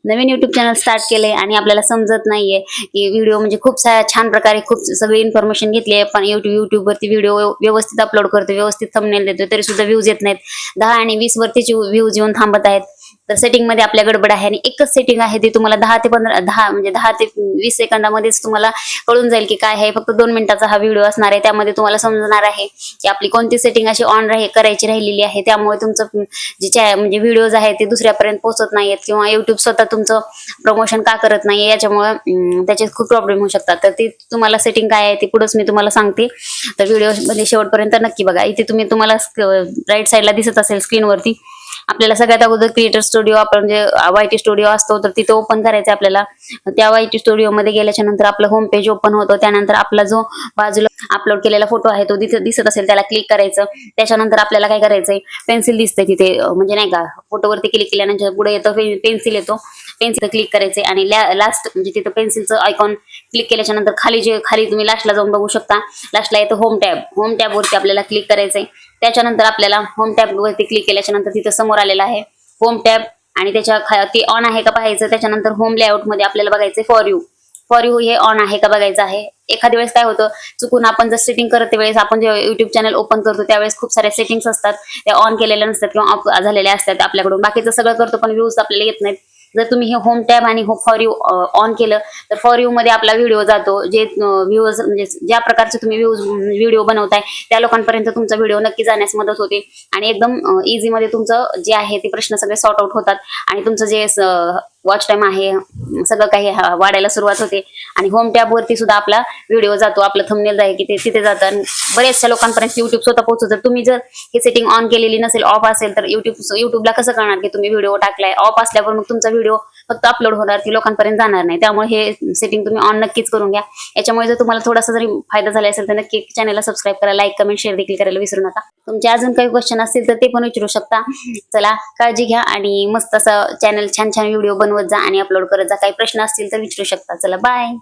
नवीन YouTube channel start केले आणि आपल्याला समजत नाहीये की व्हिडिओ म्हणजे खूप छान प्रकारे खूप सगळी इन्फॉर्मेशन घेतली आहे, पण युट्यूबवरती व्हिडिओ व्यवस्थित अपलोड करतो, व्यवस्थित थंबनेल देतो, तरी सुद्धा व्ह्यूज येत नाहीत. 10 आणि 20 वरतीच व्ह्यूज येऊन थांबत आहेत. तर सेटिंग मध्ये आपल्या गडबड आहे आणि एकच सेटिंग आहे ती तुम्हाला 10 ते 20 सेकंदामध्येच तुम्हाला कळून जाईल की काय आहे. फक्त 2 मिनिटाचा हा व्हिडिओ असणार आहे. त्यामध्ये तुम्हाला समजणार आहे की आपली कोणती सेटिंग अशी ऑन करायची राहिलेली आहे. त्यामुळे तुमचं जे म्हणजे व्हिडिओज आहेत ते दुसऱ्यापर्यंत पोहोचत नाहीयेत किंवा युट्यूब स्वतः तुमचं प्रमोशन का करत नाहीये याच्यामुळे त्याचे खूप प्रॉब्लेम होऊ शकतात. तर ती तुम्हाला सेटिंग काय आहे ती पुढेच मी तुम्हाला सांगते. तर व्हिडिओ मध्ये शेवटपर्यंत नक्की बघा. इथे तुम्हाला राईट साईडला दिसत असेल स्क्रीनवरती आपल्याला सगळ्यात अगोदर क्रिएटर स्टुडिओ आपण जे वायटी स्टुडिओ असतो तर तिथे ओपन करायचं आपल्याला. त्या वायटी स्टुडिओ मध्ये गेल्याच्या नंतर आपलं होम पेज ओपन होतं. त्यानंतर आपला जो बाजूला अपलोड केलेला फोटो आहे तो दिसत असेल त्याला क्लिक करायचं. त्याच्यानंतर आपल्याला काय करायचंय, पेन्सिल दिसते तिथे म्हणजे नाही का, फोटोवरती क्लिक केल्यानंतर पुढे येतं पेन्सिल येतो. पेन्सिल क्लिक करायचे आणि लास्ट म्हणजे तिथं पेन्सिलचं आयकॉन क्लिक केल्याच्या नंतर खाली तुम्ही लास्टला जाऊन बघू शकता. लास्टला येतं होम टॅब वरती आपल्याला क्लिक करायचंय. त्याच्यानंतर आपल्याला होम टॅब वरती क्लिक केल्याच्या नंतर तिथं समोर आलेला आहे होम टॅब आणि त्याच्या ते ऑन आहे का पाहायचं. त्याच्यानंतर होम लेआउट मध्ये आपल्याला बघायचं फॉर यू हे ऑन आहे का बघायचं आहे. एखाद्या वेळेस काय होतं, चुकून आपण जर सेटिंग करते वेळेस आपण जेव्हा युट्यूब चॅनल ओपन करतो त्यावेळेस खूप साऱ्या सेटिंग्स असतात त्या ऑन केलेल्या नसतात किंवा ऑफ झालेल्या असतात आपल्याकडून. बाकीचं सगळं करतो पण व्ह्यूज आपल्याला येत नाहीत. जर तुम्ही हे होम टॅब आणि फॉर यू ऑन केलं तर फॉर यू मध्ये आपला व्हिडिओ जातो. जे व्ह्यूज म्हणजे ज्या प्रकारचे तुम्ही व्हिडिओ बनवताय त्या लोकांपर्यंत तुमचा व्हिडिओ नक्की जाण्यास मदत होते आणि एकदम इझी मध्ये तुमचं जे आहे ते प्रश्न सगळे सॉर्ट आउट होतात आणि तुमचं जे वॉच टाइम आहे सगळं काही वाढायला सुरुवात होते. आणि होम टॅब वरती सुद्धा आपला व्हिडिओ जातो, आपलं थंबनेल आहे की ते तिथे जातं आणि बऱ्याचशा लोकांपर्यंत युट्यूब स्वतः पोहोचतो. तुम्ही जर ही सेटिंग ऑन केलेली नसेल, ऑफ असेल, तर युट्यूबला कसं कळणार की तुम्ही व्हिडिओ टाकलाय. ऑफ असल्यावर मग तुमचा व्हिडिओ फक्त अपलोड होणार, ती लोकांपर्यंत जाणार नाही. त्यामुळे हे सेटिंग तुम्ही ऑन नक्कीच करून घ्या. याच्यामुळे जर तुम्हाला थोडासा जरी फायदा झाला असेल तर नक्की चॅनलला सबस्क्राईब करा, लाईक कमेंट शेअर देखील करायला विसरू नका. तुमचे अजून काही क्वेश्चन असतील तर ते पण विचारू शकता. चला, काळजी घ्या आणि मस्त असं चॅनल छान छान व्हिडिओ बनवत जा आणि अपलोड करत जा. काही प्रश्न असतील तर विचारू शकता. चला, बाय.